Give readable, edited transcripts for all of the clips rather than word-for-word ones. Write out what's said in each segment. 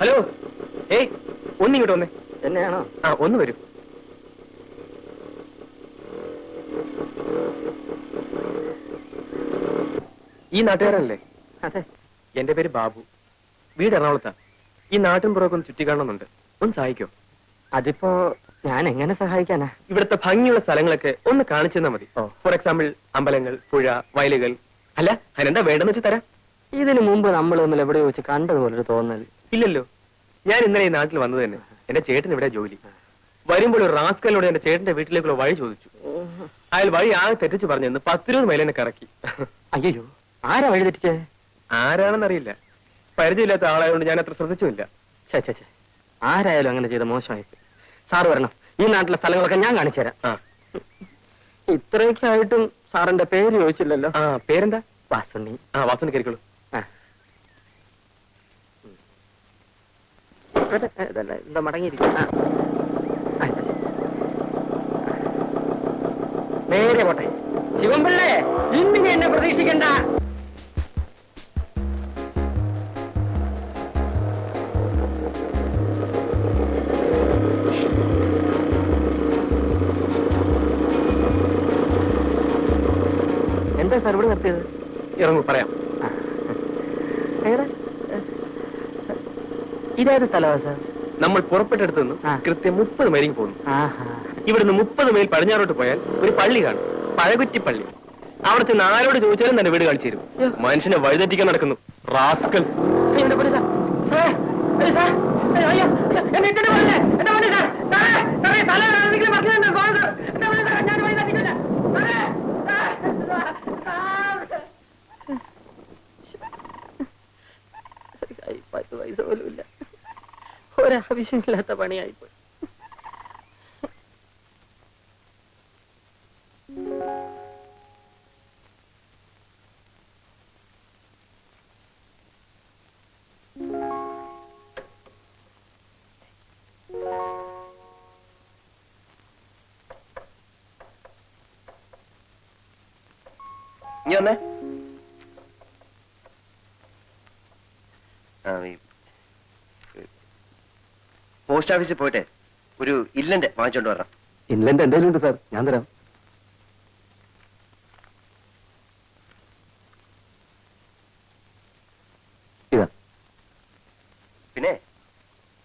Hello, ഏയ് ഒന്നിങ്ങോട്ട് വന്നേ. എന്നെയാണോ? ആ, ഒന്ന് വരൂ. ഈ നാട്ടുകാരനല്ലേ? അതെ. എന്റെ പേര് ബാബു. വീട് എറണാകുളത്താ. ഈ നാട്ടിൻ പുറമൊക്കെ ഒന്ന് ചുറ്റിക്കാണുന്നുണ്ട്. ഒന്ന് സഹായിക്കോ? അതിപ്പോ ഞാൻ എങ്ങനെ സഹായിക്കാനാ? ഇവിടുത്തെ ഭംഗിയുള്ള സ്ഥലങ്ങളൊക്കെ ഒന്ന് കാണിച്ചു തന്നാ മതി. ഓ. ഫോർ എക്സാമ്പിൾ അമ്പലങ്ങൾ, പുഴ, വയലുകൾ. അല്ല, അതിനെന്താ വേണ്ടെന്ന് വെച്ച് തരാം. ഇതിനു മുമ്പ് നമ്മൾ തമ്മിൽ എവിടെ വെച്ച് കണ്ടതുപോലൊരു തോന്നൽ. ഇല്ലല്ലോ. ഞാൻ ഇന്നലെ ഈ നാട്ടിൽ വന്നത് തന്നെ. എന്റെ ചേട്ടൻ ഇവിടെ ജോലി. വരുമ്പോൾ ഒരു റാസ്കലിനോട് എന്റെ ചേട്ടന്റെ വീട്ടിലേക്കുള്ള വഴി ചോദിച്ചു. അയാൾ വഴി ആകെ തെറ്റിച്ച് പറഞ്ഞെന്ന് 10-20 മൈൽ എന്നെ കറക്കി. അയ്യോ, ആരാ വഴി തെറ്റിച്ചേ? ആരാണെന്നറിയില്ല. പരിചയമില്ലാത്ത ആളായതുകൊണ്ട് ഞാൻ അത്ര ശ്രദ്ധിച്ചുമില്ല. ചേ, ആരായാലും അങ്ങനെ ചെയ്ത മോശമായി. സാറ് വരണം, ഈ നാട്ടിലെ സ്ഥലങ്ങളൊക്കെ ഞാൻ കാണിച്ചു തരാം. ആ, ഇത്രയൊക്കെ ആയിട്ടും സാറിന്റെ പേര് ചോദിച്ചില്ലല്ലോ. ആ, പേരെന്താ? വാസുണ്ണി. ആ, വാസുണ്ണി കയറിക്കോളൂ. എന്താ മടങ്ങിയിരിക്കും. നേരെ പോട്ടെ. ശിവൻപിള്ളേ, ഇന്ന് എന്നെ പ്രതീക്ഷിക്കണ്ട. എന്താ സാർ ഇവിടെ നിർത്തിയത്? ഇറങ്ങൂ, പറയാം. ഇതേത് സ്ഥലമാ സാർ? നമ്മൾ പുറപ്പെട്ടെടുത്ത് നിന്ന് ആ. കൃത്യം 30 മൈലിൽ പോകുന്നു. ആഹാ. ഇവിടുന്ന് 30 മൈൽ പടിഞ്ഞാറോട്ട് പോയാൽ ഒരു പള്ളി കാണും, പഴകുറ്റിപ്പള്ളി. അവിടെ ചെന്ന് ആരോട് ചോദിച്ചാലും തന്നെ വീട് കാണിച്ചു തരും. മനുഷ്യനെ വഴിതെറ്റിക്കാൻ നടക്കുന്നു റാസ്കൽ. പൈസ പോലും ഇല്ല. ഒരാവശ്യമില്ലാത്ത പണിയായിപ്പോയി. ഇനി വന്നേ. പോസ്റ്റ് ഓഫീസിൽ പോയിട്ട് ഒരു ഇല്ലന്റ് വാങ്ങിച്ചോണ്ട് വരണം. ഇൻലൻഡ് എന്തെങ്കിലും ഉണ്ട് സാർ, ഞാൻ തരാം. ഇതാ. പിന്നെ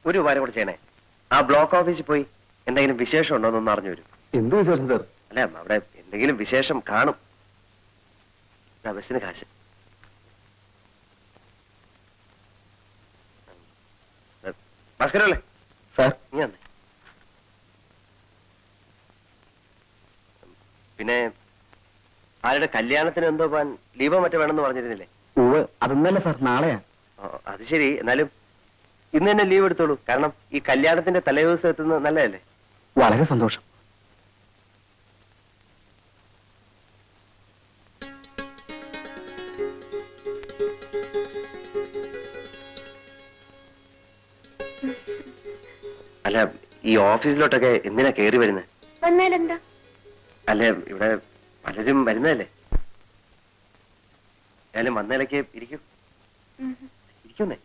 ഒരു കാര്യം കൂടെ ചെയ്യണേ. ആ ബ്ലോക്ക് ഓഫീസിൽ പോയി എന്തെങ്കിലും വിശേഷം ഉണ്ടോ എന്നൊന്ന് അറിഞ്ഞു വരും. എന്ത് വിശേഷം സാർ? അല്ല, അവിടെ എന്തെങ്കിലും വിശേഷം കാണും. ബസ്സിന് കാശ്. ഭാസ്കരല്ലേ സാർ? നീ വന്നേ. പിന്നെ ആരുടെ കല്യാണത്തിന് എന്തോ പോവാൻ ലീവോ മറ്റോ വേണമെന്ന് പറഞ്ഞിരുന്നില്ലേ? അതൊന്നല്ല സാർ, നാളെയാ. അത് ശരി, എന്നാലും ഇന്ന് തന്നെ ലീവ് എടുത്തോളൂ. കാരണം ഈ കല്യാണത്തിന്റെ തലേദിവസം എത്തുന്നത് നല്ലതല്ലേ? വളരെ സന്തോഷം. അല്ല, ഈ ഓഫീസിലോട്ടൊക്കെ എന്തിനാ കയറി വരുന്നത്? വന്നാലെന്താ? അല്ല, ഇവിടെ പലരും വരുന്നതല്ലേ. ഏതായാലും വന്നതിലേക്ക് ഇരിക്കും. ഇരിക്കുന്നേ.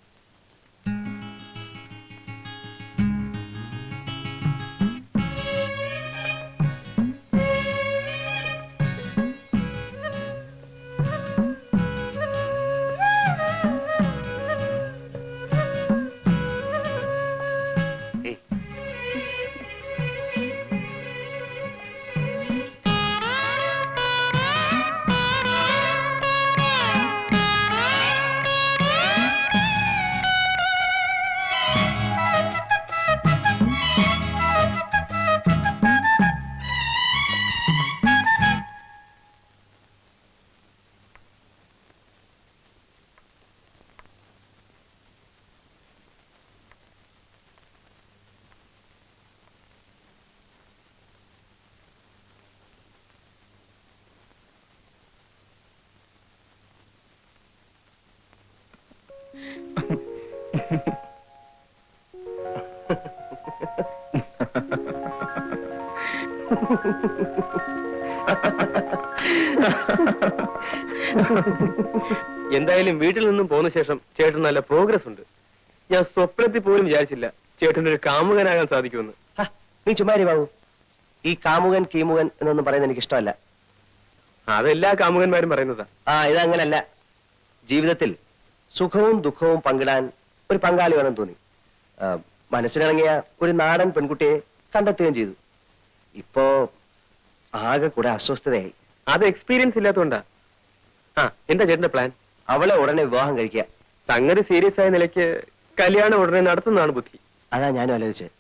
എന്തായാലും വീട്ടിൽ നിന്നും പോന്ന ശേഷം ചേട്ടൻ നല്ല പ്രോഗ്രസ് ഉണ്ട്. ഞാൻ സ്വപ്നത്തിൽ പോലും വിചാരിച്ചില്ല ചേട്ടൻ്റെ ഒരു കാമുകനാകാൻ സാധിക്കുമെന്ന്. ഹ, നീ ചുമ്മാരി ബാബു. ഈ കാമുകൻ കീമുകൻ എന്നൊന്നും പറയുന്നത് എനിക്ക് ഇഷ്ടമല്ല. അതെല്ലാ കാമുകന്മാരും പറയുന്നതാ. ഇതങ്ങനല്ല. ജീവിതത്തിൽ സുഖവും ദുഃഖവും പങ്കിടാൻ ഒരു പങ്കാളി വേണം തോന്നി. മനസ്സിലിറങ്ങിയ ഒരു നാടൻ പെൺകുട്ടിയെ കണ്ടെത്തുകയും ചെയ്തു. ഇപ്പോ ആകെ കൂടെ അസ്വസ്ഥതയായി. അത് എക്സ്പീരിയൻസ് ഇല്ലാത്തതുകൊണ്ടാ. എന്താ ചേട്ടന്റെ പ്ലാൻ? അവളെ ഉടനെ വിവാഹം കഴിക്കുക. സംഗതി സീരിയസ് ആയ നിലയ്ക്ക് കല്യാണം ഉടനെ നടത്തുന്നതാണ് ബുദ്ധി. അതാ ഞാനും ആലോചിച്ചത്.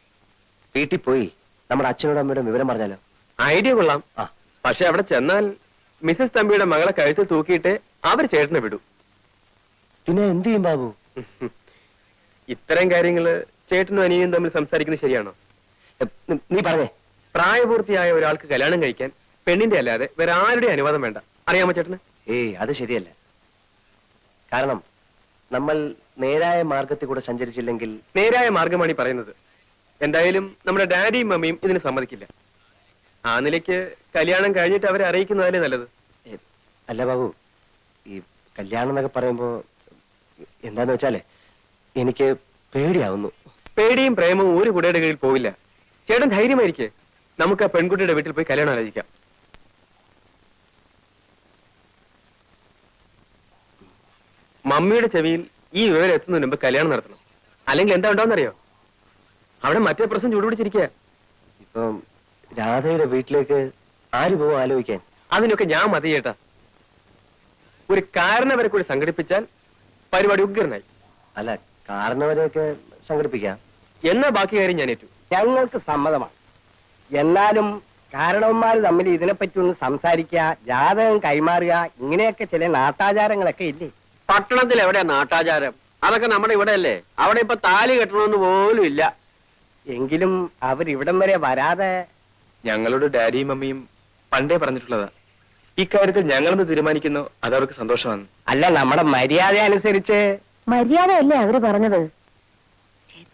വീട്ടിൽ പോയി നമ്മുടെ അച്ഛനോടും അമ്മയോടും വിവരം പറഞ്ഞാലോ? ഐഡിയ കൊള്ളാം. പക്ഷെ അവിടെ ചെന്നാൽ മിസസ് തമ്പിയുടെ മകളെ കഴുത്തിൽ തൂക്കിയിട്ട് അവർ ചേട്ടനെ വിടൂ. പിന്നെ എന്ത് ചെയ്യും ബാബു? ഇത്തരം കാര്യങ്ങള് ചേട്ടനും അനിയനും തമ്മിൽ സംസാരിക്കുന്നത് ശരിയാണോ? നീ പറഞ്ഞേ. പ്രായപൂർത്തിയായ ഒരാൾക്ക് കല്യാണം കഴിക്കാൻ പെണ്ണിന്റെ അല്ലാതെ വേറെ ആരുടെ അനുവാദം വേണ്ട. അറിയാമോ ചേട്ടന്? അത് ശരിയല്ല. കാരണം നമ്മൾ നേരായ മാർഗത്തിൽ കൂടെ സഞ്ചരിച്ചില്ലെങ്കിൽ. നേരായ മാർഗമാണ് ഈ പറയുന്നത്. എന്തായാലും നമ്മുടെ ഡാഡിയും മമ്മിയും ഇതിന് സമ്മതിക്കില്ല. ആ നിലയ്ക്ക് കല്യാണം കഴിഞ്ഞിട്ട് അവരെ അറിയിക്കുന്നതല്ലേ നല്ലത്. അല്ല ബാബു, ഈ കല്യാണം എന്നൊക്കെ പറയുമ്പോ എന്താന്ന് വെച്ചാലേ എനിക്ക് പേടിയാവുന്നു. പേടിയും പ്രേമവും ഒരു കുടയുടെ കീഴിൽ പോവില്ല. ചേട്ടൻ ധൈര്യമായിരിക്കെ. നമുക്ക് ആ പെൺകുട്ടിയുടെ വീട്ടിൽ പോയി കല്യാണം ആലോചിക്കാം. മമ്മിയുടെ ചെവിയിൽ ഈ വിവരം എത്തുന്നതിന് മുമ്പ് കല്യാണം നടത്തണം. അല്ലെങ്കിൽ എന്താ ഉണ്ടാവുന്നറിയോ? അവിടെ മറ്റേ പ്രശ്നം ചൂടുപിടിച്ചിരിക്കുക. ഇപ്പം രാധയുടെ വീട്ടിലേക്ക് ആര് പോവും ആലോചിക്കാൻ? അതിനൊക്കെ ഞാൻ മതി ചേട്ടാ. ഒരു കാരണവരെ കൂടി സംഘടിപ്പിച്ചാൽ പരിപാടി ഉഗ്രനായി. അല്ല, കാരണവരെയൊക്കെ സംഘടിപ്പിക്കാം. എന്നാ ബാക്കി കാര്യം ഞാൻ ഏറ്റു. ഞങ്ങൾക്ക് സമ്മതമാണ്. എന്നാലും കാരണവന്മാർ തമ്മിൽ ഇതിനെപ്പറ്റി ഒന്ന് സംസാരിക്കുക, ജാതകം കൈമാറുക, ഇങ്ങനെയൊക്കെ ചില നാട്ടാചാരങ്ങളൊക്കെ ഇല്ലേ? പട്ടണത്തിൽ എവിടെയാ നാട്ടാചാരം? അതൊക്കെ നമ്മുടെ ഇവിടെ അല്ലേ. അവിടെ ഇപ്പൊ താലി കെട്ടണമെന്ന് പോലും ഇല്ല. എങ്കിലും അവരിവിടം വരെ വരാതെ. ഞങ്ങളുടെ ഡാഡിയും മമ്മിയും പണ്ടേ പറഞ്ഞിട്ടുള്ളതാ. ഇക്കാര്യത്തിൽ ഞങ്ങളൊന്ന് തീരുമാനിക്കുന്നു, അതവർക്ക് സന്തോഷമാണ്. അല്ല, നമ്മുടെ മര്യാദ അനുസരിച്ച്. മര്യാദയല്ലേ അവര് പറഞ്ഞത്?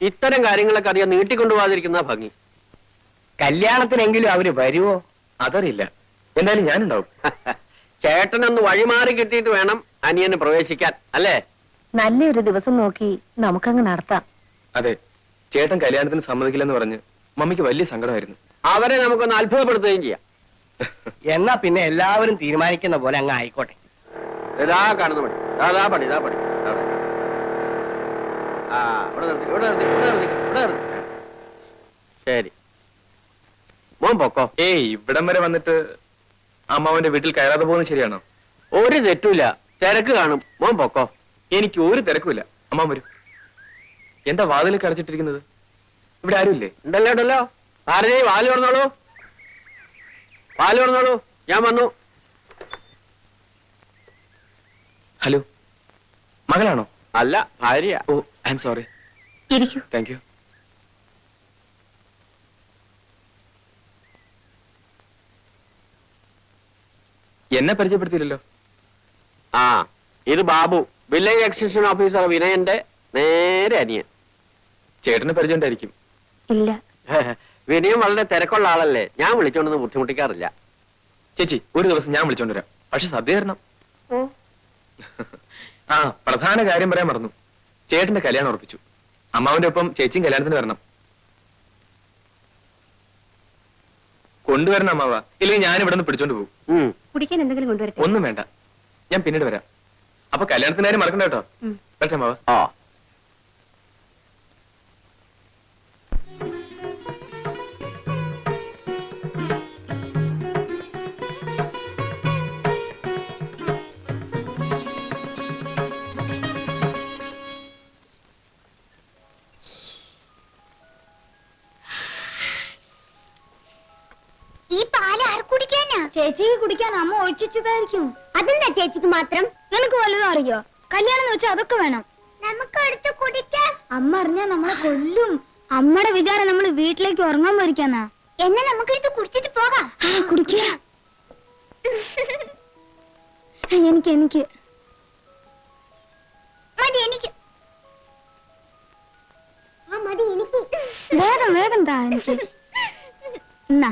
ഇത്തരം കാര്യങ്ങളൊക്കെ അധികം നീട്ടിക്കൊണ്ടുപോകാതിരിക്കുന്ന ഭംഗി. കല്യാണത്തിനെങ്കിലും അവര് വരുവോ? അതറിയില്ല. എന്തായാലും ഞാനുണ്ടാവും. ചേട്ടനൊന്ന് വഴിമാറി കിട്ടിയിട്ട് വേണം അനിയന് പ്രവേശിക്കാൻ, അല്ലേ? നല്ലൊരു ദിവസം നോക്കി നമുക്കങ്ങ് നടത്താം. അതെ, ചേട്ടൻ കല്യാണത്തിന് സമ്മതിക്കില്ലെന്ന് പറഞ്ഞ് മമ്മിക്ക് വലിയ സങ്കടമായിരുന്നു. അവരെ നമുക്കൊന്ന് അത്ഭുതപ്പെടുത്തുകയും ചെയ്യാം. എന്നാ പിന്നെ എല്ലാവരും തീരുമാനിക്കുന്ന പോലെ അങ്ങ് ആയിക്കോട്ടെ. ഇതാ കാണുന്ന പണി, ഇതാ പണി, ഇതാ പണി. ഇവിടെ നിർത്തി, ഇവിടെ നിർത്തി, ഇവിടെ നിർത്തി, ഇവിടെ നിർത്തി. ശരി, മോൻ പൊക്കോ. ഇവിടം വരെ വന്നിട്ട് അമ്മാവന്റെ വീട്ടിൽ കയറാതെ പോകുന്നത് ശരിയാണോ? ഒരു തെറ്റുമില്ല, തിരക്ക് കാണും. മോൻ പൊക്കോ. എനിക്ക് ഒരു തിരക്കുമില്ല. അമ്മാവൻ വരും. എന്താ വാതിലേക്ക് അടച്ചിട്ടിരിക്കുന്നത്? ഇവിടെ ആരുമില്ലേ? ഉണ്ടല്ലോ ഉണ്ടല്ലോ. ഭാരതി, വാല് പറഞ്ഞോളൂ, വാല് പറഞ്ഞോളൂ. ഞാൻ വന്നു. ഹലോ, മകളാണോ? അല്ല, ഭാര്യ. ഓ, ഐ എം സോറി. ഇരിക്കൂ. Thank you. എന്നെ പരിചയപ്പെടുത്തിയില്ലല്ലോ. ഇത് ബാബു, വില്ലേജ് എക്സ്റ്റൻഷൻ ഓഫീസർ വിനയന്റെ നേരെ അനിയൻ. ചേട്ടന് പരിചയം ഉണ്ടായിരിക്കും. ഇല്ല. വിനയം വളരെ തിരക്കുള്ള ആളല്ലേ, ഞാൻ വിളിച്ചോണ്ടൊന്നും ബുദ്ധിമുട്ടിക്കാറില്ല. ചേച്ചി, ഒരു ദിവസം ഞാൻ വിളിച്ചോണ്ട് വരാം. പക്ഷെ സദ്യ തരണം. പ്രധാന കാര്യം പറയാൻ മറന്നു. ചേട്ടന്റെ കല്യാണം ഉറപ്പിച്ചു. അമ്മാവന്റെ ഒപ്പം ചേച്ചിയും കല്യാണത്തിന് വരണം. കൊണ്ടുവരണം അമ്മാവ, ഇല്ലെങ്കിൽ ഞാൻ ഇവിടെ നിന്ന് പിടിച്ചോണ്ട് പോകും. കുടിക്കാൻ എന്തെങ്കിലും കൊണ്ടുവരട്ടെ? ഒന്നും വേണ്ട, ഞാൻ പിന്നീട് വരാം. അപ്പൊ കല്യാണത്തിന് കാര്യം മറക്കണ്ട കേട്ടോ. പറ്റേ അമ്മാവ? ഈ പാല് ആർ കുടിക്കാനാ? ചേച്ചിക്ക് കുടിക്കാൻ അമ്മ ഒഴിച്ചതായിരിക്കും. അതെന്താ ചേച്ചിക്ക് മാത്രം? നിനക്ക് വല്ലതും അറിയോ? കല്യാണം എന്ന് വെച്ചാൽ അതൊക്കെ വേണം. നമുക്ക് എടുത്ത് കുടിക്കാം. അമ്മ അറിഞ്ഞാ നമ്മളെ കൊല്ലും. അമ്മയുടെ വിചാരം നമ്മൾ വീട്ടിലേക്ക് ഉറങ്ങാൻ പോയിരിക്കാന്നാ. എന്നെ നമുക്ക് എടുത്ത് കുടിച്ചിട്ട് പോകാം. കുടിക്കുക. എനിക്ക് എനിക്ക് മതി, എനിക്ക് മതി, എനിക്ക് വേഗം വേഗം താ. എനിക്ക് എന്നാ